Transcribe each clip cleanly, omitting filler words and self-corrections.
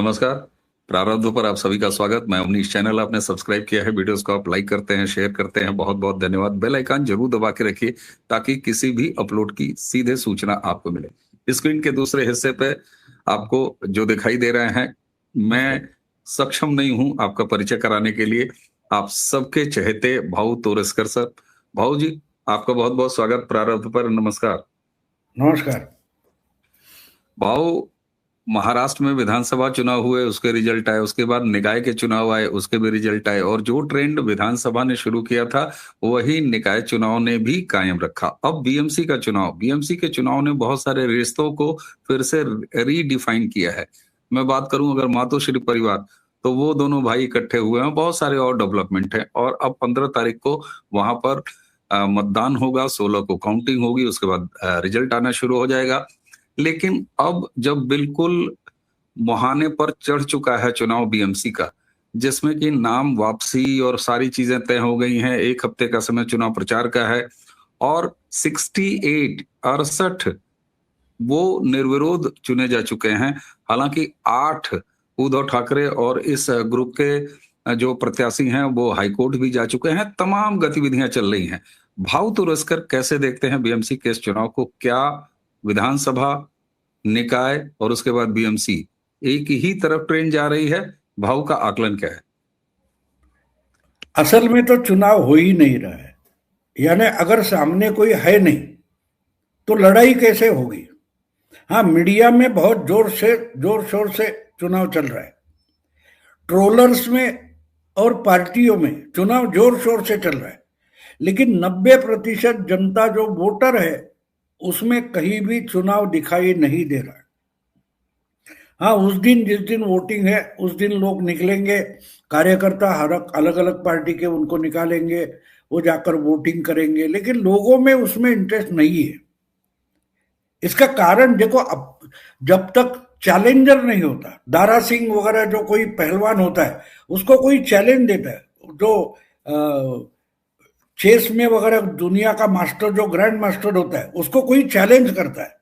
नमस्कार। प्रारंभ पर आप सभी का स्वागत। मैं अवनीश। चैनल आपने सब्सक्राइब किया है, वीडियोस को आप लाइक करते हैं, शेयर करते हैं, बहुत बहुत धन्यवाद। बेल आइकन जरूर दबा के रखिए ताकि किसी भी अपलोड की सीधे सूचना आपको मिले। स्क्रीन के दूसरे हिस्से पे आपको जो दिखाई दे रहे हैं, मैं सक्षम नहीं हूं आपका परिचय कराने के लिए। आप सबके चहेते भाऊ तोरसकर सर। भाऊ जी, आपका बहुत बहुत स्वागत प्रारंभ पर। नमस्कार। नमस्कार भाऊ, महाराष्ट्र में विधानसभा चुनाव हुए, उसके रिजल्ट आए, उसके बाद निकाय के चुनाव आए, उसके भी रिजल्ट आए, और जो ट्रेंड विधानसभा ने शुरू किया था वही निकाय चुनाव ने भी कायम रखा। अब बीएमसी के चुनाव ने बहुत सारे रिश्तों को फिर से रीडिफाइन किया है। मैं बात करूं अगर मातोश्री परिवार, तो वो दोनों भाई इकट्ठे हुए हैं। बहुत सारे और डेवलपमेंट है, और अब 15 तारीख को वहां पर मतदान होगा, 16 को काउंटिंग होगी, उसके बाद रिजल्ट आना शुरू हो जाएगा। लेकिन अब जब बिल्कुल मुहाने पर चढ़ चुका है चुनाव बीएमसी का, जिसमें कि नाम वापसी और सारी चीजें तय हो गई हैं, 1 हफ्ते का समय चुनाव प्रचार का है, और 68 वो निर्विरोध चुने जा चुके हैं। हालांकि 8 उद्धव ठाकरे और इस ग्रुप के जो प्रत्याशी हैं वो हाईकोर्ट भी जा चुके हैं। तमाम गतिविधियां चल रही हैं। भाव तुरस्कर कैसे देखते हैं बीएमसी के इस चुनाव को? क्या विधानसभा, निकाय और उसके बाद बीएमसी एक ही तरफ ट्रेन जा रही है? भाव का आकलन क्या है? असल में तो चुनाव हो ही नहीं रहा है। यानी अगर सामने कोई है नहीं तो लड़ाई कैसे होगी। हाँ, मीडिया में बहुत जोर शोर से चुनाव चल रहा है। ट्रोलर्स में और पार्टियों में चुनाव जोर शोर से चल रहा है, लेकिन 90% जनता जो वोटर है उसमें कहीं भी चुनाव दिखाई नहीं दे रहा है। हाँ, उस दिन जिस दिन वोटिंग है उस दिन लोग निकलेंगे, कार्यकर्ता हर अलग अलग पार्टी के उनको निकालेंगे, वो जाकर वोटिंग करेंगे, लेकिन लोगों में उसमें इंटरेस्ट नहीं है। इसका कारण देखो, अब जब तक चैलेंजर नहीं होता, दारा सिंह वगैरह जो कोई पहलवान होता है उसको कोई चैलेंज देता है, जो चेस में वगैरह दुनिया का मास्टर जो ग्रैंड मास्टर होता है उसको कोई चैलेंज करता है,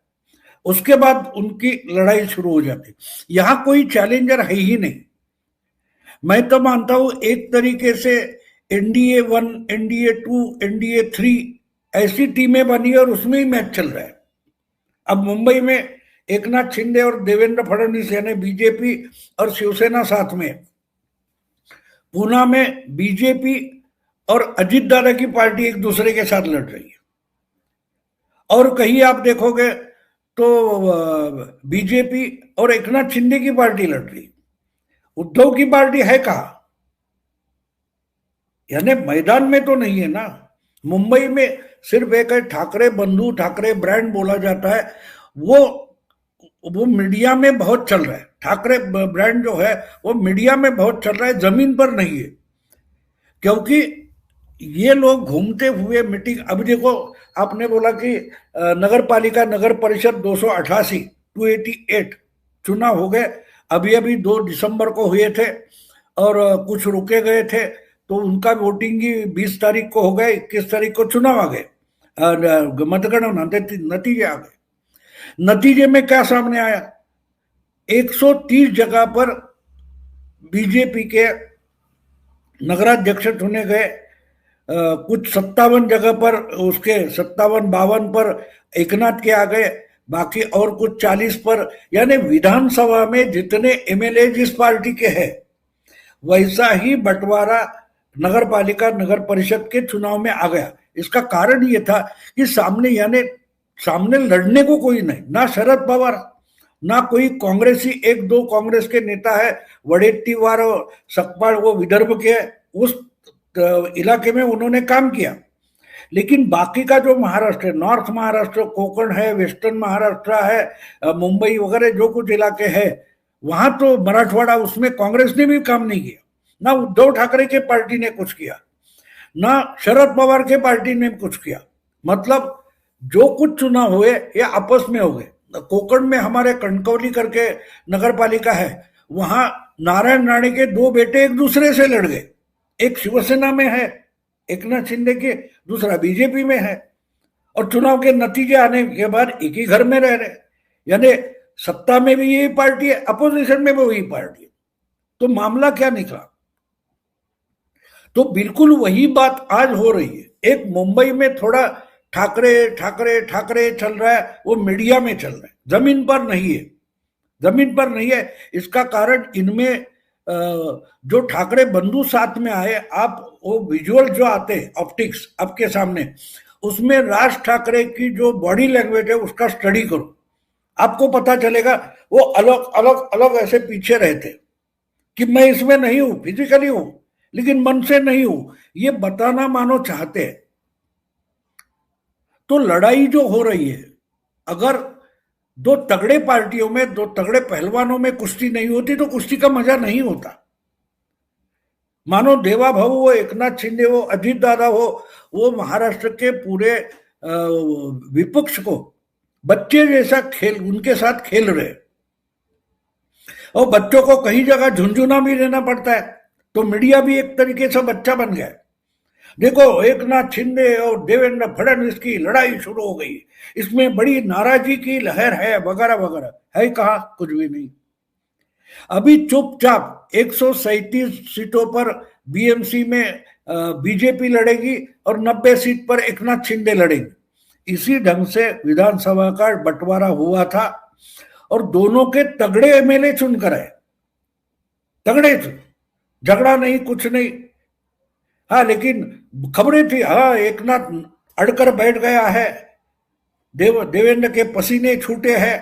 उसके बाद उनकी लड़ाई शुरू हो जाती है। यहां कोई चैलेंजर है ही नहीं। मैं तो मानता हूं एक तरीके से एनडीए 1, एनडीए 2, एनडीए 3 ऐसी टीमें बनी और उसमें ही मैच चल रहा है। अब मुंबई में एकनाथ शिंदे और देवेंद्र फडणवीस यानी बीजेपी और शिवसेना साथ में, पूना में बीजेपी और अजीत दादा की पार्टी एक दूसरे के साथ लड़ रही है, और कहीं आप देखोगे तो बीजेपी और एकनाथ शिंदे की पार्टी लड़ रही। उद्धव की पार्टी है कहा, यानी मैदान में तो नहीं है ना। मुंबई में सिर्फ एक है ठाकरे बंधु, ठाकरे ब्रांड बोला जाता है, वो मीडिया में बहुत चल रहा है। ठाकरे ब्रांड जो है वो मीडिया में बहुत चल रहा है, जमीन पर नहीं है। क्योंकि ये लोग घूमते हुए मीटिंग, अब देखो आपने बोला कि नगर पालिका नगर परिषद 288 288 चुनाव हो गए। अभी अभी 2 दिसंबर को हुए थे और कुछ रुके गए थे, तो उनका वोटिंग ही 20 तारीख को हो गए, 21 तारीख को चुनाव आ गए, मतगणना नतीजे आ गए। नतीजे में क्या सामने आया, 130 जगह पर बीजेपी के नगराध्यक्ष चुने गए, कुछ 57 जगह पर, उसके 57-52 पर एकनाथ के आ गए, बाकी और कुछ 40 पर। यानी विधानसभा में जितने एमएलए जिस पार्टी के हैं वैसा ही बंटवारा नगर पालिका नगर परिषद के चुनाव में आ गया। इसका कारण ये था कि सामने लड़ने को कोई नहीं, ना शरद पवार ना कोई कांग्रेसी, 1-2 कांग्रेस के नेता है, वडेट्टीवार और सकपाल वो विदर्भ के, उस इलाके में उन्होंने काम किया। लेकिन बाकी का जो महाराष्ट्र है, नॉर्थ महाराष्ट्र, कोकण है, वेस्टर्न महाराष्ट्र है, मुंबई वगैरह जो कुछ इलाके हैं, वहां तो मराठवाड़ा, उसमें कांग्रेस ने भी काम नहीं किया। ना उद्धव ठाकरे के पार्टी ने कुछ किया, ना शरद पवार के पार्टी ने कुछ किया। मतलब जो कुछ चुनाव हुए ये आपस में हो गए। कोकण में हमारे कणकवली करके नगर पालिका है, वहां नारायण राणे के 2 बेटे एक दूसरे से लड़ गए, एक शिवसेना में है एकनाथ शिंदे के, दूसरा बीजेपी में है, और चुनाव के नतीजे आने के बाद एक ही घर में रह रहे। यानी सत्ता में भी यही पार्टी है, अपोजिशन में भी वही पार्टी है, तो मामला क्या निकला? तो बिल्कुल वही बात आज हो रही है। एक मुंबई में थोड़ा ठाकरे ठाकरे ठाकरे चल रहा है, वो मीडिया में चल रहा है, जमीन पर नहीं है, जमीन पर नहीं है। इसका कारण इनमें जो ठाकरे बंधु साथ में आए, आप वो विजुअल जो आते हैं ऑप्टिक्स आपके सामने, उसमें राज ठाकरे की जो बॉडी लैंग्वेज है उसका स्टडी करो, आपको पता चलेगा वो अलग अलग अलग ऐसे पीछे रहते कि मैं इसमें नहीं हूं, फिजिकली हूं लेकिन मन से नहीं हूं, ये बताना मानो चाहते हैं। तो लड़ाई जो हो रही है, अगर दो तगड़े पार्टियों में, दो तगड़े पहलवानों में कुश्ती नहीं होती तो कुश्ती का मजा नहीं होता। मानो देवा भाऊ हो, एकनाथ शिंदे हो, अजीत दादा हो, वो महाराष्ट्र के पूरे विपक्ष को बच्चे जैसा खेल उनके साथ खेल रहे, और बच्चों को कई जगह झुंझुना भी रहना पड़ता है, तो मीडिया भी एक तरीके से बच्चा बन गया। देखो एकनाथ शिंदे और देवेंद्र फडणवीस की लड़ाई शुरू हो गई, इसमें बड़ी नाराजगी की लहर है वगैरह वगैरह, है कहा? कुछ भी नहीं। अभी चुपचाप 137 सीटों पर बीएमसी में बीजेपी लड़ेगी और 90 सीट पर एकनाथ शिंदे लड़ेंगे। इसी ढंग से विधानसभा का बंटवारा हुआ था, और दोनों के तगड़े एमएलए चुनकर आए, तगड़े चुन, झगड़ा नहीं, कुछ नहीं। हाँ, लेकिन खबरें थी, हाँ एकनाथ अड़कर बैठ गया है, देवेंद्र के पसीने छूटे हैं।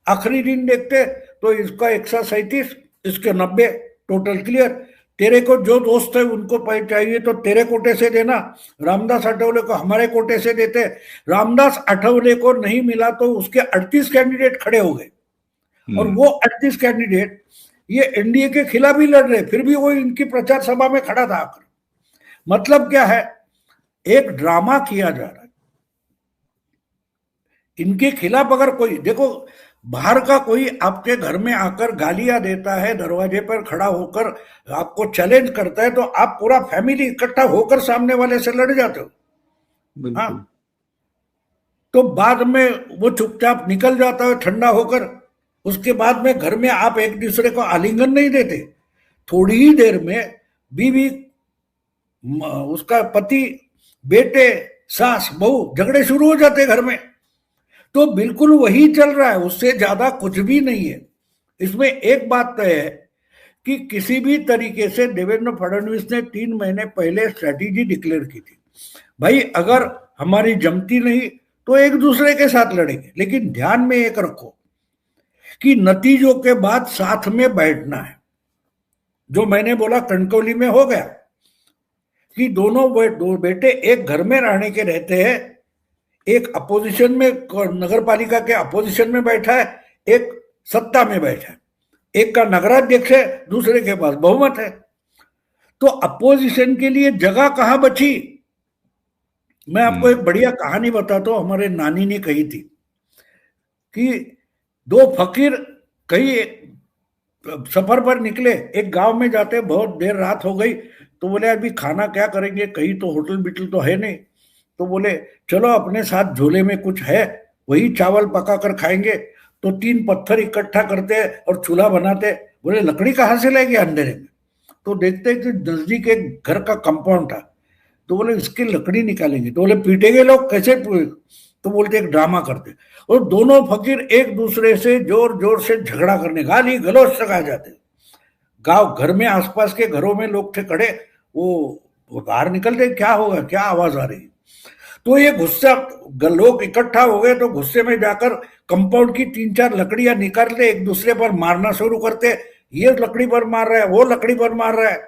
आखिरी दिन देखते तो इसका 137, इसके 90, टोटल क्लियर। तेरे को जो दोस्त है उनको चाहिए तो तेरे कोटे से देना, रामदास आठवले को हमारे कोटे से देते। रामदास आठवले को नहीं मिला तो उसके 38 कैंडिडेट खड़े हो गए, और वो 38 कैंडिडेट ये एनडीए के खिलाफ ही लड़ रहे, फिर भी वो इनकी प्रचार सभा में खड़ा था आकर। मतलब क्या है? एक ड्रामा किया जा रहा है इनके खिलाफ। अगर कोई देखो, बाहर का कोई आपके घर में आकर गालियां देता है, दरवाजे पर खड़ा होकर आपको चैलेंज करता है, तो आप पूरा फैमिली इकट्ठा होकर सामने वाले से लड़ जाते हो। हाँ, तो बाद में वो चुपचाप निकल जाता है ठंडा होकर। उसके बाद में घर में आप एक दूसरे को आलिंगन नहीं देते, थोड़ी ही देर में बीवी, उसका पति, बेटे, सास, बहू झगड़े शुरू हो जाते घर में। तो बिल्कुल वही चल रहा है, उससे ज्यादा कुछ भी नहीं है। इसमें एक बात तय है कि किसी भी तरीके से देवेंद्र फडणवीस ने 3 महीने पहले स्ट्रैटेजी डिक्लेयर की थी, भाई अगर हमारी जमती नहीं तो एक दूसरे के साथ लड़ेंगे, लेकिन ध्यान में एक रखो कि नतीजों के बाद साथ में बैठना है। जो मैंने बोला कणकौली में हो गया कि दो बेटे एक घर में रहने के रहते हैं, एक अपोजिशन में, नगर पालिका के अपोजिशन में बैठा है, एक सत्ता में बैठा है, एक का नगराध्यक्ष है, दूसरे के पास बहुमत है। तो अपोजिशन के लिए जगह कहां बची? मैं आपको एक बढ़िया कहानी बताता हूं, हमारे नानी ने कही थी कि 2 फकीर कहीं सफर पर निकले, एक गांव में जाते, बहुत देर रात हो गई, तो बोले अभी खाना क्या करेंगे, कहीं तो होटल बिटल तो है नहीं। तो बोले चलो अपने साथ झोले में कुछ है, वही चावल पका कर खाएंगे। तो 3 पत्थर इकट्ठा करते और चूल्हा बनाते। बोले लकड़ी कहाँ से लाएंगे अंधेरे में? तो देखते कि नजदीक एक घर का कंपाउंड था, तो बोले इसकी लकड़ी निकालेंगे। तो बोले पीटेंगे लोग, कैसे? तो बोलते एक ड्रामा करते, और दोनों फकीर एक दूसरे से जोर जोर से झगड़ा करने, गाली गलौज तक आ जाते। गांव घर में आसपास के घरों में लोग थे खड़े, वो बाहर निकलते, क्या होगा, क्या आवाज आ रही। तो ये गुस्सा, लोग इकट्ठा हो गए, तो गुस्से में जाकर कंपाउंड की 3-4 लकड़ियां निकालते, एक दूसरे पर मारना शुरू करते। ये लकड़ी पर मार रहा है, वो लकड़ी पर मार रहा है,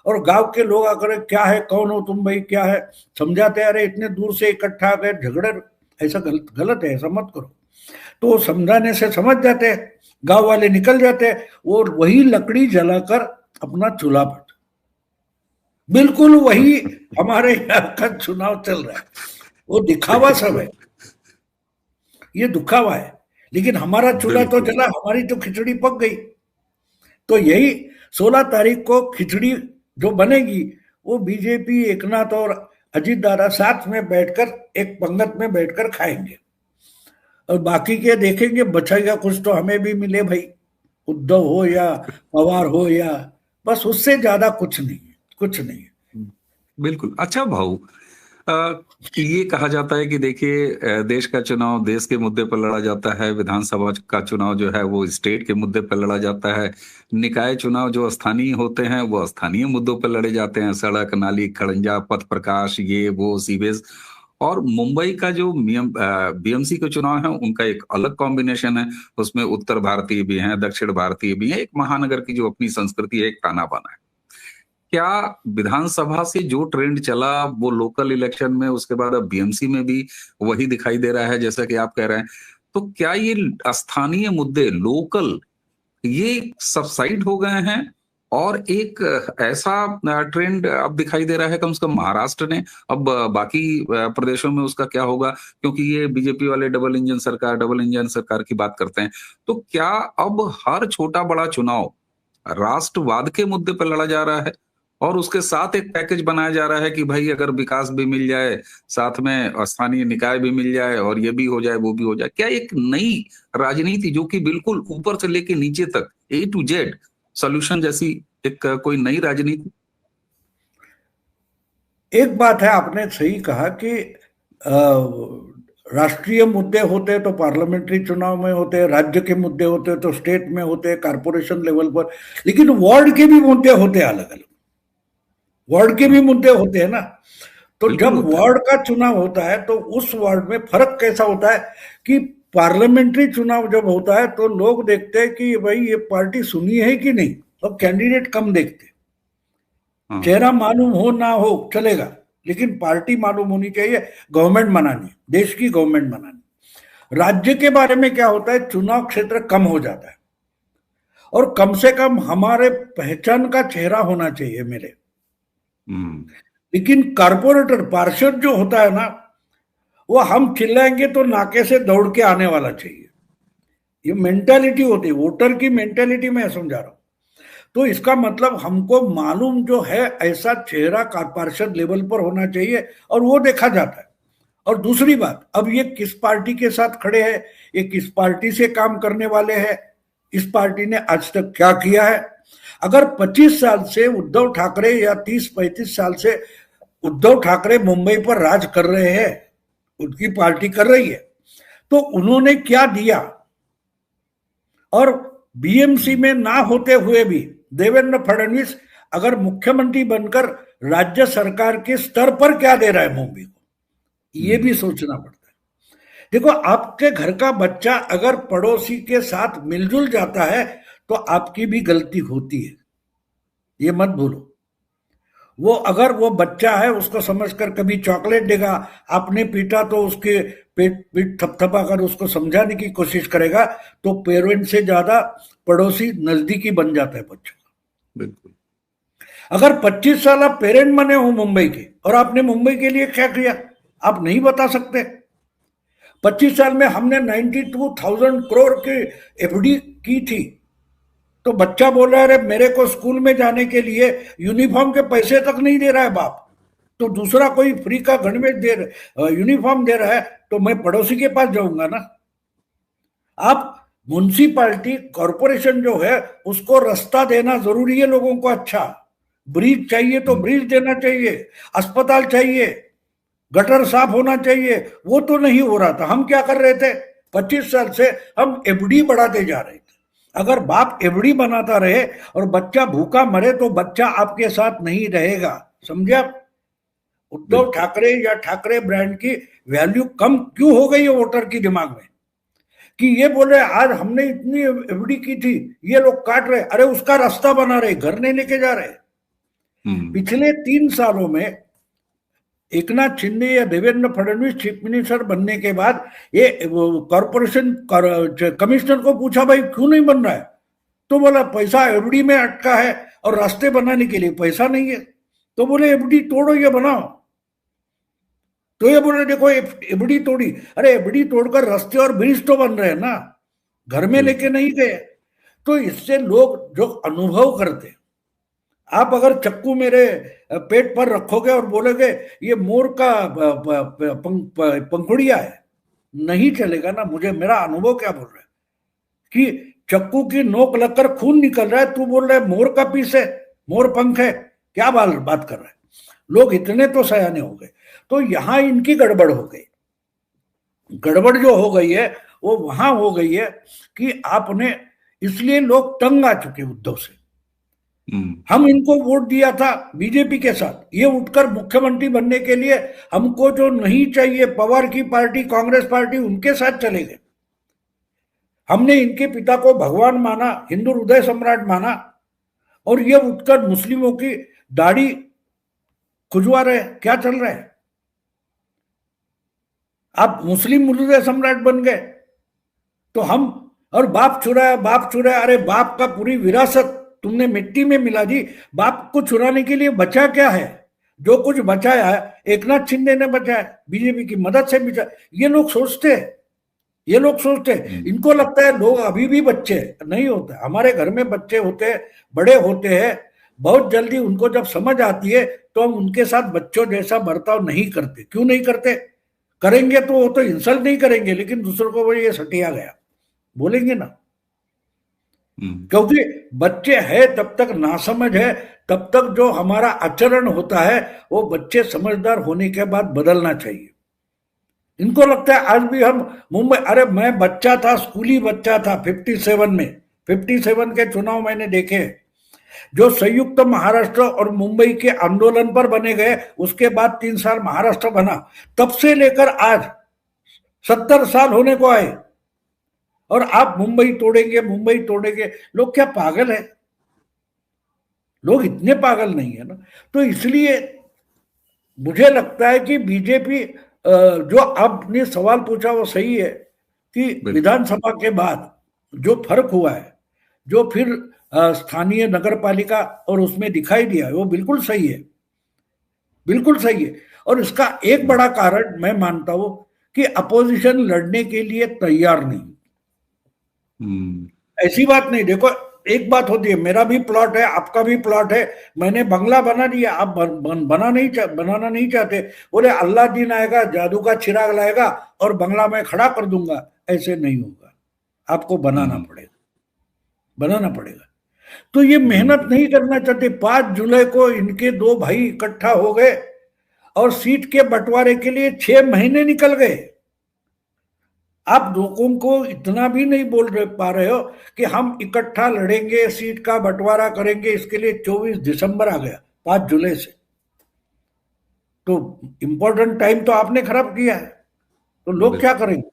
और गांव के लोग आकर क्या है, कौन हो तुम भाई, क्या है, समझाते, अरे इतने दूर से इकट्ठा गए, झगड़े, ऐसा गलत है, ऐसा मत करो। तो समझाने से समझ जाते, गांव वाले निकल जाते, और वही लकड़ी जलाकर अपना चूल्हा पर। बिल्कुल वही हमारे यहाँ का चुनाव चल रहा है, वो दिखावा सब है, ये दिखावा है। लेकिन हमारा चूल्हा तो जला, हमारी तो खिचड़ी पक गई। तो यही 16 तारीख को खिचड़ी जो बनेगी, वो बीजेपी, एकनाथ और अजीत दादा साथ में बैठकर एक पंगत में बैठकर खाएंगे। और बाकी के देखेंगे बचेगा कुछ तो हमें भी मिले भाई, उद्धव हो या पवार हो, या बस उससे ज्यादा कुछ नहीं है, कुछ नहीं है। बिल्कुल। अच्छा भाऊ, अ, ये कहा जाता है कि देखिए, देश का चुनाव देश के मुद्दे पर लड़ा जाता है, विधानसभा का चुनाव जो है वो स्टेट के मुद्दे पर लड़ा जाता है, निकाय चुनाव जो स्थानीय होते हैं वो स्थानीय मुद्दों पर लड़े जाते हैं, सड़क नाली खड़ंजा पथ प्रकाश ये वो सीवेज। और मुंबई का जो बीएमसी के चुनाव है उनका एक अलग कॉम्बिनेशन है, उसमें उत्तर भारतीय भी हैं, दक्षिण भारतीय भी हैं, एक महानगर की जो अपनी संस्कृति है, एक ताना बाना है। क्या विधानसभा से जो ट्रेंड चला वो लोकल इलेक्शन में, उसके बाद अब बीएमसी में भी वही दिखाई दे रहा है जैसा कि आप कह रहे हैं? तो क्या ये स्थानीय मुद्दे लोकल ये सबसाइड हो गए हैं और एक ऐसा ट्रेंड अब दिखाई दे रहा है कम से कम महाराष्ट्र ने? अब बाकी प्रदेशों में उसका क्या होगा, क्योंकि ये बीजेपी वाले डबल इंजन सरकार की बात करते हैं। तो क्या अब हर छोटा बड़ा चुनाव राष्ट्रवाद के मुद्दे पर लड़ा जा रहा है और उसके साथ एक पैकेज बनाया जा रहा है कि भाई अगर विकास भी मिल जाए, साथ में स्थानीय निकाय भी मिल जाए और ये भी हो जाए वो भी हो जाए? क्या एक नई राजनीति जो कि बिल्कुल ऊपर से लेके नीचे तक A to Z सॉल्यूशन जैसी एक कोई नई राजनीति? एक बात है, आपने सही कहा कि राष्ट्रीय मुद्दे होते तो पार्लियामेंट्री चुनाव में होते, राज्य के मुद्दे होते तो स्टेट में होते, कारपोरेशन लेवल पर, लेकिन वार्ड के भी मुद्दे होते अलग अलग, वार्ड के भी मुद्दे होते हैं ना। तो बिल्कुल जब होता है। वार्ड का चुनाव होता है तो उस वार्ड में फर्क कैसा होता है कि पार्लियामेंट्री चुनाव जब होता है तो लोग देखते हैं कि भाई ये पार्टी सुनी है कि नहीं, और कैंडिडेट कम देखते, हाँ। चेहरा मालूम हो ना हो चलेगा, लेकिन पार्टी मालूम होनी चाहिए, गवर्नमेंट बनानी, देश की गवर्नमेंट बनानी। राज्य के बारे में क्या होता है, चुनाव क्षेत्र कम हो जाता है और कम से कम हमारे पहचान का चेहरा होना चाहिए मेरे। हम्म। लेकिन कारपोरेटर पार्षद जो होता है ना, वो हम चिल्लाएंगे तो नाके से दौड़ के आने वाला चाहिए, ये मेंटालिटी होती है, वोटर की मेंटालिटी मैं समझा रहा हूं। तो इसका मतलब हमको मालूम जो है ऐसा चेहरा पार्षद लेवल पर होना चाहिए, और वो देखा जाता है। और दूसरी बात, अब ये किस पार्टी के साथ खड़े हैं, ये किस पार्टी से काम करने वाले हैं, इस पार्टी ने आज तक क्या किया है। अगर 25 साल से उद्धव ठाकरे या 30-35 साल से उद्धव ठाकरे मुंबई पर राज कर रहे हैं, उनकी पार्टी कर रही है, तो उन्होंने क्या दिया, और बीएमसी में ना होते हुए भी देवेंद्र फडणवीस अगर मुख्यमंत्री बनकर राज्य सरकार के स्तर पर क्या दे रहा है मुंबई को, ये भी सोचना पड़ता है। देखो, आपके घर का बच्चा अगर पड़ोसी के साथ मिलजुल जाता है तो आपकी भी गलती होती है, ये मत भूलो। वो अगर वो बच्चा है उसको समझकर कभी चॉकलेट देगा, आपने पीटा तो उसके पेट पीठ थपथपा कर उसको समझाने की कोशिश करेगा, तो पेरेंट से ज्यादा पड़ोसी नजदीकी बन जाता है बच्चा। बिल्कुल। अगर 25 साल आप पेरेंट बने हो मुंबई के और आपने मुंबई के लिए क्या किया, आप नहीं बता सकते। 25 साल में हमने 92,000 करोड़ की एफडी की थी, तो बच्चा बोल रहा है अरे मेरे को स्कूल में जाने के लिए यूनिफॉर्म के पैसे तक नहीं दे रहा है बाप, तो दूसरा कोई फ्री का गणवेश दे यूनिफॉर्म दे रहा है, तो मैं पड़ोसी के पास जाऊंगा ना। आप म्युनिसिपालिटी कॉरपोरेशन जो है उसको रास्ता देना जरूरी है लोगों को, अच्छा ब्रिज चाहिए तो ब्रिज देना चाहिए, अस्पताल चाहिए, गटर साफ होना चाहिए, वो तो नहीं हो रहा था। हम क्या कर रहे थे, 25 साल से हम एफडी बढ़ाते जा रहे थे। अगर बाप एफडी बनाता रहे और बच्चा भूखा मरे तो बच्चा आपके साथ नहीं रहेगा, समझे आप। उद्धव ठाकरे या ठाकरे ब्रांड की वैल्यू कम क्यों हो गई है वोटर की दिमाग में, कि ये बोल रहे आज हमने इतनी एफडी की थी, ये लोग काट रहे, अरे उसका रास्ता बना रहे, घर नहीं लेके जा रहे। पिछले 3 सालों में एकनाथ शिंदे या देवेंद्र फडणवीस चीफ मिनिस्टर बनने के बाद ये कॉरपोरेशन कमिश्नर को पूछा भाई क्यों नहीं बन रहा है, तो बोला पैसा एफडी में अटका है और रास्ते बनाने के लिए पैसा नहीं है। तो बोले एफडी तोड़ो या बनाओ, तो ये बोले देखो एफडी तोड़ी, अरे एफडी तोड़कर रास्ते और ब्रिज तो बन रहे हैं ना, घर में लेके नहीं गए। तो इससे लोग जो अनुभव करते, आप अगर चक्कू मेरे पेट पर रखोगे और बोलोगे ये मोर का पंखुड़िया है, नहीं चलेगा ना। मुझे मेरा अनुभव क्या बोल रहा है कि चक्कू की नोक लगकर खून निकल रहा है, तू बोल रहा है मोर का पीस है, मोर पंख है, क्या बात कर रहा है। लोग इतने तो सयाने हो गए। तो यहां इनकी गड़बड़ हो गई। गड़बड़ जो हो गई है वो वहां हो गई है कि आपने, इसलिए लोग तंग आ चुके उद्धव से। हम इनको वोट दिया था बीजेपी के साथ, ये उठकर मुख्यमंत्री बनने के लिए हमको जो नहीं चाहिए पवार की पार्टी, कांग्रेस पार्टी, उनके साथ चले गए। हमने इनके पिता को भगवान माना, हिंदू हृदय सम्राट माना, और ये उठकर मुस्लिमों की दाढ़ी खुजवा रहे। क्या चल रहा है? आप मुस्लिम हृदय सम्राट बन गए तो हम, और बाप चुराया, बाप चुराया। अरे बाप का पूरी विरासत तुमने मिट्टी में मिला दी। बाप को चुराने के लिए बचा क्या है? जो कुछ बचाया है एकनाथ शिंदे ने बचाया, बीजेपी की मदद से बचाया। ये लोग सोचते हैं, ये लोग सोचते हैं, इनको लगता है लोग अभी भी बच्चे नहीं होते। हमारे घर में बच्चे होते हैं, बड़े होते हैं, बहुत जल्दी उनको जब समझ आती है तो हम उनके साथ बच्चों जैसा बर्ताव नहीं करते। क्यों नहीं करते? करेंगे तो वो तो इंसल्ट नहीं करेंगे, लेकिन दूसरों को वो ये सटिया गया बोलेंगे ना। क्योंकि बच्चे हैं तब तक नासमझ है, तब तक जो हमारा आचरण होता है वो बच्चे समझदार होने के बाद बदलना चाहिए। इनको लगता है आज भी हम मुंबई, अरे मैं बच्चा था, स्कूली बच्चा था 57 में, 57 के चुनाव मैंने देखे। जो संयुक्त महाराष्ट्र और मुंबई के आंदोलन पर बने गए, उसके बाद 3 साल महाराष्ट्र बना, तब से लेकर आज 70 साल होने को आए, और आप मुंबई तोड़ेंगे, मुंबई तोड़ेंगे। लोग क्या पागल है? लोग इतने पागल नहीं है ना। तो इसलिए मुझे लगता है कि बीजेपी, जो आपने सवाल पूछा वो सही है कि विधानसभा के बाद जो फर्क हुआ है, जो फिर स्थानीय नगर पालिका और उसमें दिखाई दिया है, वो बिल्कुल सही है, बिल्कुल सही है। और इसका एक बड़ा कारण मैं मानता हूं कि अपोजिशन लड़ने के लिए तैयार नहीं। ऐसी बात नहीं, देखो एक बात होती है, मेरा भी प्लॉट है, आपका भी प्लॉट है, मैंने बंगला बना दिया, आप बनाना नहीं चाहते, बोले अल्लाह दिन आएगा, जादू का चिराग लाएगा और बंगला मैं खड़ा कर दूंगा। ऐसे नहीं होगा, आपको बनाना पड़ेगा, बनाना पड़ेगा। तो ये मेहनत नहीं करना चाहते। 5 जुलाई को इनके 2 भाई इकट्ठा हो गए और सीट के बंटवारे के लिए 6 महीने निकल गए। आप लोगों को इतना भी नहीं पा रहे हो कि हम इकट्ठा लड़ेंगे, सीट का बंटवारा करेंगे। इसके लिए 24 दिसंबर आ गया 5 जुलाई से। तो इंपॉर्टेंट टाइम तो आपने खराब किया है। तो लोग क्या करेंगे?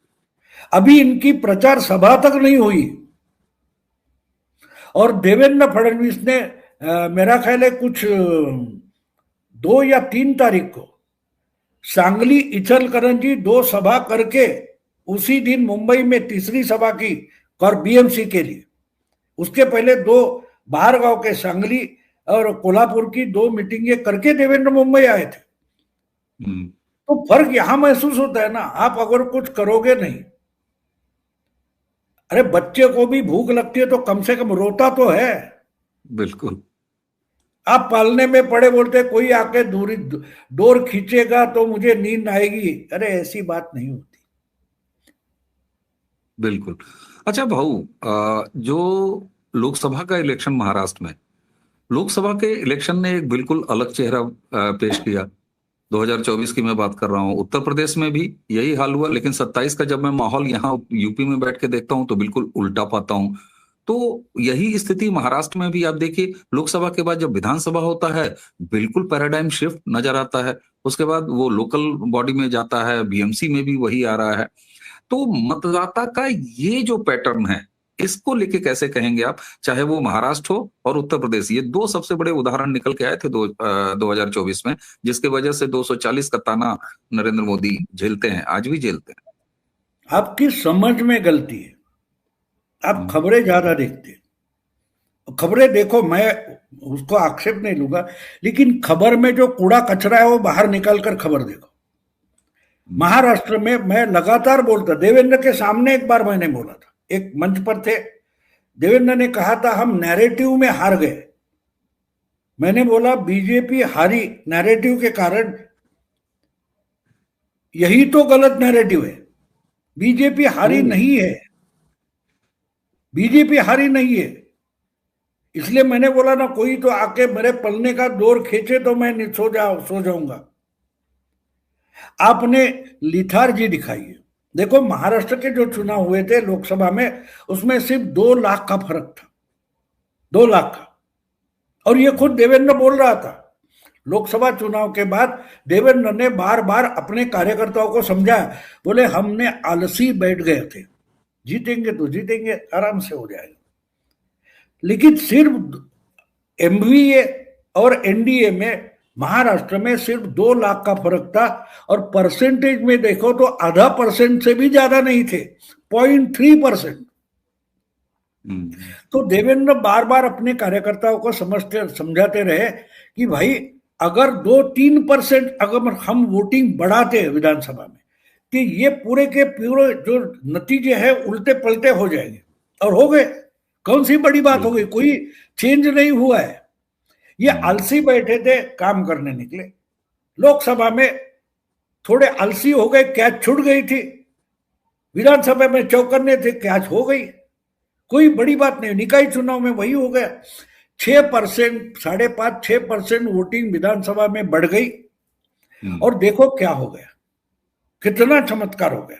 अभी इनकी प्रचार सभा तक नहीं हुई, और देवेंद्र फडणवीस ने मेरा ख्याल है कुछ 2 या 3 तारीख को सांगली, इचलकरंजी 2 सभा करके उसी दिन मुंबई में तीसरी सभा की और बीएमसी के लिए। उसके पहले 2 बाहर गांव के सांगली और कोल्हापुर की 2 मीटिंगें करके देवेंद्र मुंबई आए थे। तो फर्क यहां महसूस होता है ना। आप अगर कुछ करोगे नहीं, अरे बच्चे को भी भूख लगती है तो कम से कम रोता तो है। बिल्कुल। आप पालने में पड़े, बोलते कोई आके डोर खींचेगा तो मुझे नींद आएगी। अरे ऐसी बात नहीं होती। बिल्कुल। अच्छा भाऊ, जो लोकसभा का इलेक्शन महाराष्ट्र में, लोकसभा के इलेक्शन ने एक बिल्कुल अलग चेहरा पेश किया। 2024 की मैं बात कर रहा हूँ। उत्तर प्रदेश में भी यही हाल हुआ, लेकिन 27 का जब मैं माहौल यहाँ यूपी में बैठ के देखता हूँ तो बिल्कुल उल्टा पाता हूँ। तो यही स्थिति महाराष्ट्र में भी आप देखिए, लोकसभा के बाद जब विधानसभा होता है बिल्कुल पैराडाइम शिफ्ट नजर आता है। उसके बाद वो लोकल बॉडी में जाता है, बीएमसी में भी वही आ रहा है। तो मतदाता का ये जो पैटर्न है, इसको लेके कैसे कहेंगे आप? चाहे वो महाराष्ट्र हो और उत्तर प्रदेश, ये 2 सबसे बड़े उदाहरण निकल के आए थे 2024 में, जिसके वजह से 240 का ताना नरेंद्र मोदी झेलते हैं, आज भी झेलते हैं। आपकी समझ में गलती है। आप खबरें ज्यादा देखते हैं। खबरें देखो, मैं उसको आक्षेप नहीं लूंगा, लेकिन खबर में जो कूड़ा कचरा है वो बाहर निकाल कर खबर देखो। महाराष्ट्र में मैं लगातार बोलता, देवेंद्र के सामने एक बार मैंने बोला था, एक मंच पर थे, देवेंद्र ने कहा था हम नैरेटिव में हार गए। मैंने बोला बीजेपी हारी नैरेटिव के कारण। यही तो गलत नैरेटिव है। बीजेपी हारी नहीं है, बीजेपी हारी नहीं है। इसलिए मैंने बोला ना, कोई तो आके मेरे पलने का डोर खींचे तो मैं सो जाऊंगा। आपने लिथार्जी दिखाई है। देखो, महाराष्ट्र के जो चुनाव हुए थे लोकसभा में, उसमें सिर्फ 2 लाख का फर्क था, 2 लाख का। और ये खुद देवेंद्र बोल रहा था लोकसभा चुनाव के बाद। देवेंद्र ने बार बार अपने कार्यकर्ताओं को समझाया, बोले हमने आलसी बैठ गए थे, जीतेंगे तो जीतेंगे, आराम से हो जाएगा। लेकिन सिर्फ एमवीए और एनडीए में महाराष्ट्र में सिर्फ 2 लाख का फर्क था। और परसेंटेज में देखो तो आधा परसेंट से भी ज्यादा नहीं थे, 0.3%। तो देवेंद्र बार बार अपने कार्यकर्ताओं को समझाते रहे कि भाई अगर 2-3% अगर हम वोटिंग बढ़ाते हैं विधानसभा में, कि ये पूरे के पूरे जो नतीजे हैं उल्टे पलटे हो जाएंगे। और हो गए। कौन सी बड़ी बात हो गई, कोई चेंज नहीं हुआ है। ये आलसी बैठे थे, काम करने निकले। लोकसभा में थोड़े आलसी हो गए, कैच छूट गई थी। विधानसभा में चौकन्ने थे, कैच हो गई, कोई बड़ी बात नहीं। निकाय चुनाव में वही हो गया। 6%, 5.5-6% वोटिंग विधानसभा में बढ़ गई। और देखो क्या हो गया, कितना चमत्कार हो गया।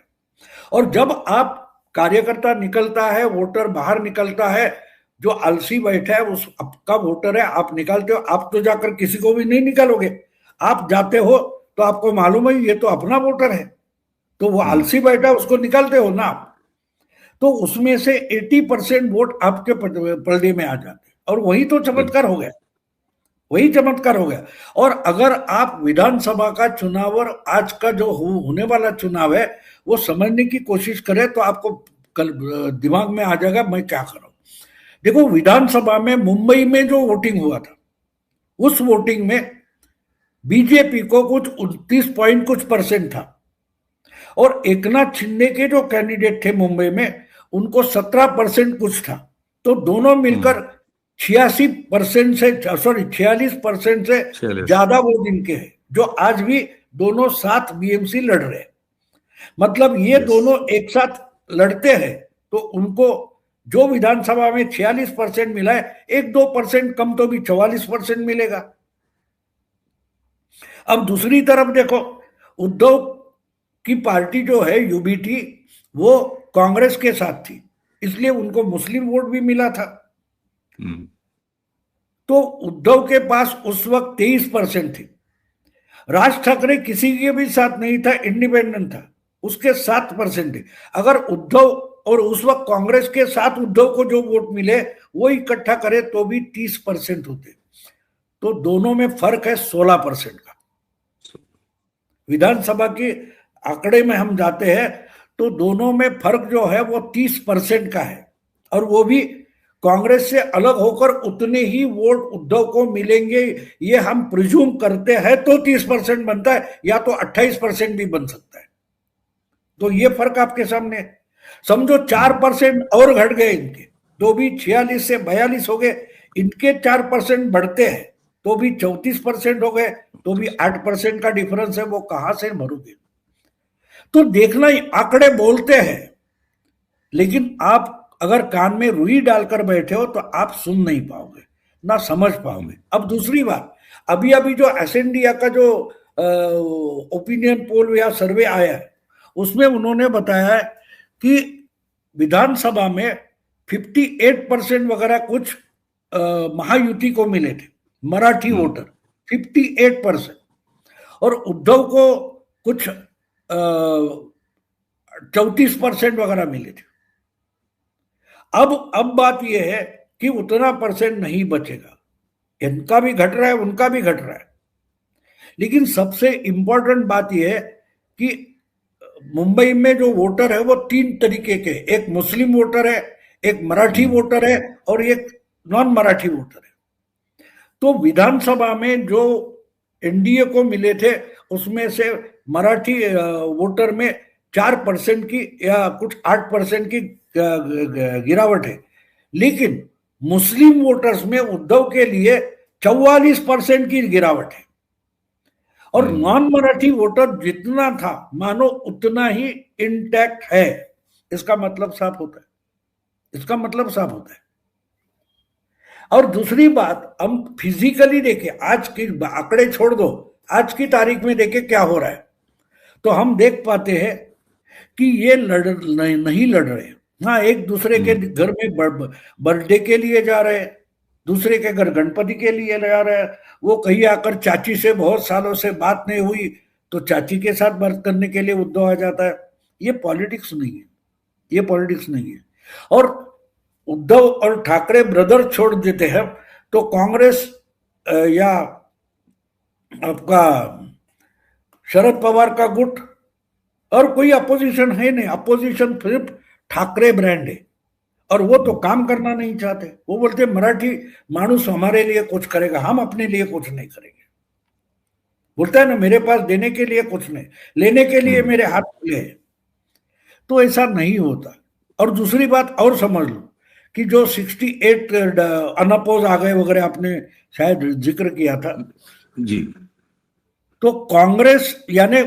और जब आप कार्यकर्ता निकलता है, वोटर बाहर निकलता है, जो आलसी बैठा है उस आपका वोटर है, आप निकालते हो। आप तो जाकर किसी को भी नहीं निकालोगे, आप जाते हो तो आपको मालूम है ये तो अपना वोटर है, तो वो आलसी बैठा है उसको निकालते हो ना आप। तो उसमें से 80% वोट आपके पर्दे में आ जाते, और वही तो चमत्कार हो गया, वही चमत्कार हो गया। और अगर आप विधानसभा का चुनाव और आज का जो होने वाला चुनाव है वो समझने की कोशिश करें तो आपको कल दिमाग में आ जाएगा मैं क्या करूं। देखो, विधानसभा में मुंबई में जो वोटिंग हुआ था, उस वोटिंग में बीजेपी को कुछ 29 पॉइंट कुछ परसेंट था, और एकनाथ शिंदे के जो कैंडिडेट थे मुंबई में उनको 17% कुछ था। तो दोनों मिलकर 46% से ज्यादा वोट इनके हैं, जो आज भी दोनों साथ बीएमसी लड़ रहे हैं। मतलब ये दोनों एक साथ लड़ते हैं तो उनको जो विधानसभा में 46% मिला है, 1-2% कम तो भी 44% मिलेगा। अब दूसरी तरफ देखो, उद्धव की पार्टी जो है यूबीटी, वो कांग्रेस के साथ थी, इसलिए उनको मुस्लिम वोट भी मिला था। तो उद्धव के पास उस वक्त 23% थी। राज ठाकरे किसी के भी साथ नहीं था, इंडिपेंडेंट था, उसके 7% थे। अगर उद्धव और उस वक्त कांग्रेस के साथ उद्धव को जो वोट मिले वो इकट्ठा करे तो भी 30% होते। तो दोनों में फर्क है 16% का। विधानसभा के आंकड़े में हम जाते हैं तो दोनों में फर्क जो है वो 30% का है, और वो भी कांग्रेस से अलग होकर उतने ही वोट उद्धव को मिलेंगे, ये हम प्रिज्यूम करते हैं। तो 30% बनता है, या तो 28% भी बन सकता है। तो ये फर्क आपके सामने है। समझो 4% और घट गए इनके, तो भी 46 से 42 हो गए। इनके 4% बढ़ते हैं तो भी 34% हो गए, तो भी 8% का डिफरेंस है, वो कहां से भरोगे। तो देखना, आंकड़े बोलते हैं, लेकिन आप अगर कान में रुई डालकर बैठे हो तो आप सुन नहीं पाओगे, ना समझ पाओगे। अब दूसरी बात, अभी अभी जो एसएनडीए का जो ओपिनियन पोल या सर्वे आया है, उसमें उन्होंने बताया है कि विधानसभा में 58% वगैरह कुछ महायुति को मिले थे, मराठी वोटर 58%, और उद्धव को कुछ 34% वगैरह मिले थे। अब बात यह है कि उतना परसेंट नहीं बचेगा, इनका भी घट रहा है, उनका भी घट रहा है। लेकिन सबसे इंपॉर्टेंट बात यह है कि मुंबई में जो वोटर है वो 3 तरीके के, एक मुस्लिम वोटर है, एक मराठी वोटर है, और एक नॉन मराठी वोटर है। तो विधानसभा में जो एनडीए को मिले थे उसमें से मराठी वोटर में 4% की या कुछ 8% की गिरावट है। लेकिन मुस्लिम वोटर्स में उद्धव के लिए 44% की गिरावट है। और नॉन मराठी वोटर जितना था मानो उतना ही इंटैक्ट है। इसका मतलब साफ होता है, इसका मतलब साफ होता है। और दूसरी बात, हम फिजिकली देखें, आज की आंकड़े छोड़ दो, आज की तारीख में देखें क्या हो रहा है, तो हम देख पाते हैं कि ये नहीं लड़ रहे। हाँ, एक दूसरे के घर में बर्थडे के लिए जा रहे हैं, दूसरे के घर गणपति के लिए जा रहे हैं। वो कहीं आकर चाची से बहुत सालों से बात नहीं हुई तो चाची के साथ बात करने के लिए उद्धव आ जाता है। ये पॉलिटिक्स नहीं है, ये पॉलिटिक्स नहीं है। और उद्धव और ठाकरे ब्रदर छोड़ देते हैं तो कांग्रेस या आपका शरद पवार का गुट और कोई अपोजिशन है नहीं। अपोजिशन सिर्फ ठाकरे ब्रांड है, और वो तो काम करना नहीं चाहते। वो बोलते मराठी मानुस हमारे लिए कुछ करेगा, हम अपने लिए कुछ नहीं करेंगे। बोलता है ना, मेरे पास देने के लिए कुछ नहीं, लेने के लिए मेरे हाथ खुले हैं। तो ऐसा नहीं होता। और दूसरी बात और समझ लो कि जो 68 अनअपोज आ गए वगैरह, आपने शायद जिक्र किया था जी, तो कांग्रेस यानी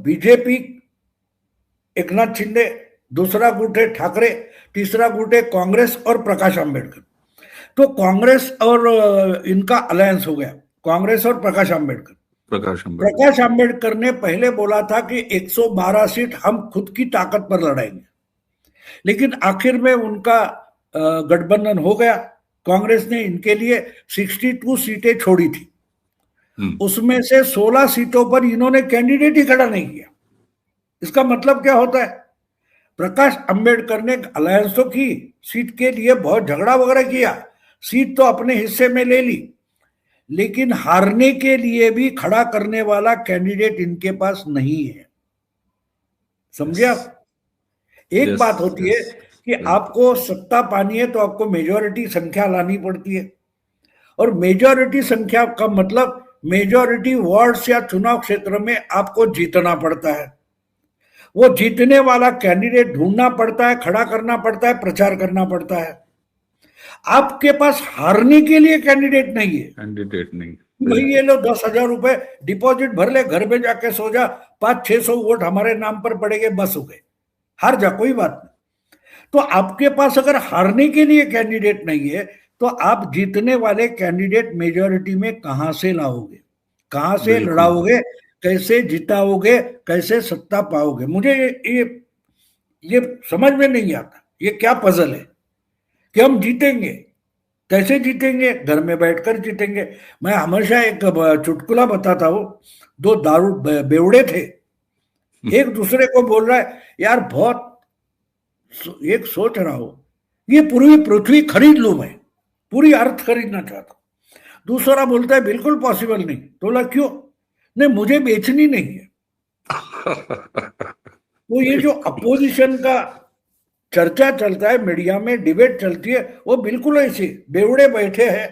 बीजेपी, एकनाथ शिंदे, दूसरा गुट है ठाकरे, तीसरा गुट है कांग्रेस और प्रकाश आंबेडकर। तो कांग्रेस और इनका अलायंस हो गया, कांग्रेस और प्रकाश आंबेडकर। प्रकाश आंबेडकर ने पहले बोला था कि 112 सीट हम खुद की ताकत पर लड़ाएंगे, लेकिन आखिर में उनका गठबंधन हो गया। कांग्रेस ने इनके लिए 62 सीटें छोड़ी थी, उसमें से 16 सीटों पर इन्होंने कैंडिडेट ही खड़ा नहीं किया। इसका मतलब क्या होता है? प्रकाश अंबेडकर ने अलायंस तो की, सीट के लिए बहुत झगड़ा वगैरह किया, सीट तो अपने हिस्से में ले ली, लेकिन हारने के लिए भी खड़ा करने वाला कैंडिडेट इनके पास नहीं है। समझे आप? एक बात होती है कि आपको सत्ता पानी है तो आपको मेजॉरिटी संख्या लानी पड़ती है, और मेजॉरिटी संख्या का मतलब मेजॉरिटी वार्ड्स या चुनाव क्षेत्र में आपको जीतना पड़ता है। वो जीतने वाला कैंडिडेट ढूंढना पड़ता है, खड़ा करना पड़ता है, प्रचार करना पड़ता है। आपके पास हारने के लिए कैंडिडेट नहीं है, कैंडिडेट नहीं। भाई ये लो 10,000 रुपए डिपॉजिट भर ले, घर में जाके सो जा, 500-600 वोट हमारे नाम पर पड़ेंगे, बस हो गए, हार जा, कोई बात नहीं। तो आपके पास अगर हारने के लिए कैंडिडेट नहीं है तो आप जीतने वाले कैंडिडेट मेजॉरिटी में कहां से लाओगे, कहां से लड़ाओगे, कैसे जिताओगे, कैसे सत्ता पाओगे? मुझे ये समझ में नहीं आता। ये क्या पजल है कि हम जीतेंगे, कैसे जीतेंगे? घर में बैठकर जीतेंगे। मैं हमेशा एक चुटकुला बताता हूं। दो दारू बेवड़े थे, एक दूसरे को बोल रहा है, यार बहुत, एक सोच रहा हूं ये पूरी पृथ्वी खरीद लूं, मैं पूरी अर्थ खरीदना चाहता हूं। दूसरा बोलता है बिल्कुल पॉसिबल नहीं। तो बोला क्यों? नहीं, मुझे बेचनी नहीं है। तो ये जो अपोजिशन का चर्चा चलता है मीडिया में, डिबेट चलती है, वो बिल्कुल ऐसी बेवड़े बैठे हैं।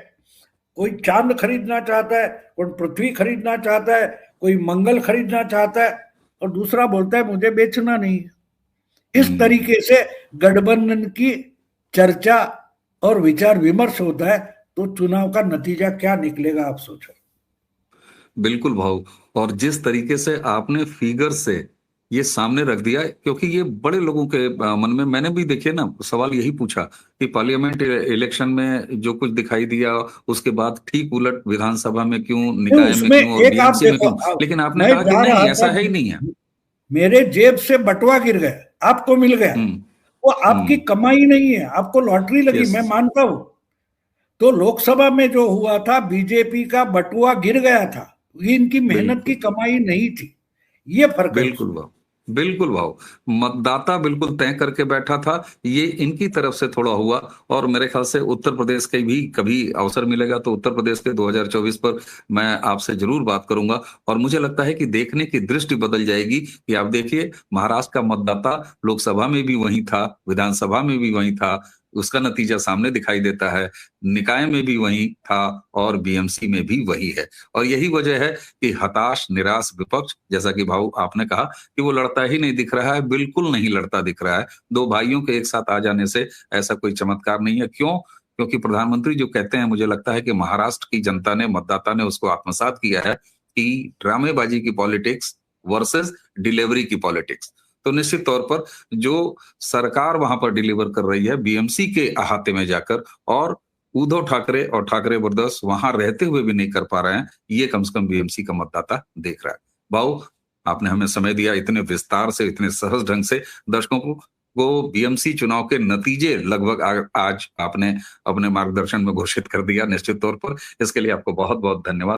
कोई चांद खरीदना चाहता है, कोई पृथ्वी खरीदना चाहता है, कोई मंगल खरीदना चाहता है, और दूसरा बोलता है मुझे बेचना नहीं है। इस तरीके से गठबंधन की चर्चा और विचार विमर्श होता है, तो चुनाव का नतीजा क्या निकलेगा आप सोचो। बिल्कुल भाऊ, और जिस तरीके से आपने फिगर से ये सामने रख दिया, क्योंकि ये बड़े लोगों के मन में, मैंने भी देखिए ना सवाल यही पूछा कि पार्लियामेंट इलेक्शन में जो कुछ दिखाई दिया उसके बाद ठीक उलट विधानसभा में क्यों, निकाय में क्यों और बीएमसी में क्यों, लेकिन आपने कहा कि नहीं, ऐसा है ही नहीं है। मेरे जेब से बटुआ गिर गया, आपको मिल गया, वो आपकी कमाई नहीं है, आपको लॉटरी लगी, मैं मानता हूं। तो लोकसभा में जो हुआ था, बीजेपी का बटुआ गिर गया था, ये इनकी मेहनत की कमाई नहीं थी। ये फर्क है। बिल्कुल भाव, बिल्कुल भाव। मतदाता बिल्कुल तय करके बैठा था, ये इनकी तरफ से थोड़ा हुआ। और मेरे ख्याल से उत्तर प्रदेश के भी कभी अवसर मिलेगा तो उत्तर प्रदेश के 2024 पर मैं आपसे जरूर बात करूंगा। और मुझे लगता है कि देखने की दृष्टि बदल जाएगी कि आप देखिए, महाराष्ट्र का मतदाता लोकसभा में भी वही था, विधानसभा में भी वही था, उसका नतीजा सामने दिखाई देता है, निकाय में भी वही था और बीएमसी में भी वही है। और यही वजह है कि हताश निराश विपक्ष, जैसा कि भाऊ आपने कहा कि वो लड़ता ही नहीं दिख रहा है, बिल्कुल नहीं लड़ता दिख रहा है। दो भाइयों के एक साथ आ जाने से ऐसा कोई चमत्कार नहीं है। क्यों? क्योंकि प्रधानमंत्री जो कहते हैं, मुझे लगता है कि महाराष्ट्र की जनता ने, मतदाता ने उसको आत्मसात किया है कि ड्रामेबाजी की पॉलिटिक्स वर्सेस डिलीवरी की पॉलिटिक्स। तो निश्चित तौर पर जो सरकार वहां पर डिलीवर कर रही है बीएमसी के अहाते में जाकर, और उद्धव ठाकरे और ठाकरे ब्रदर्स वहां रहते हुए भी नहीं कर पा रहे हैं, ये कम से कम बीएमसी का मतदाता देख रहा है। भाऊ, आपने हमें समय दिया इतने विस्तार से, इतने सहज ढंग से। दर्शकों को बीएमसी चुनाव के नतीजे लगभग आज आपने अपने मार्गदर्शन में घोषित कर दिया निश्चित तौर पर। इसके लिए आपको बहुत बहुत धन्यवाद।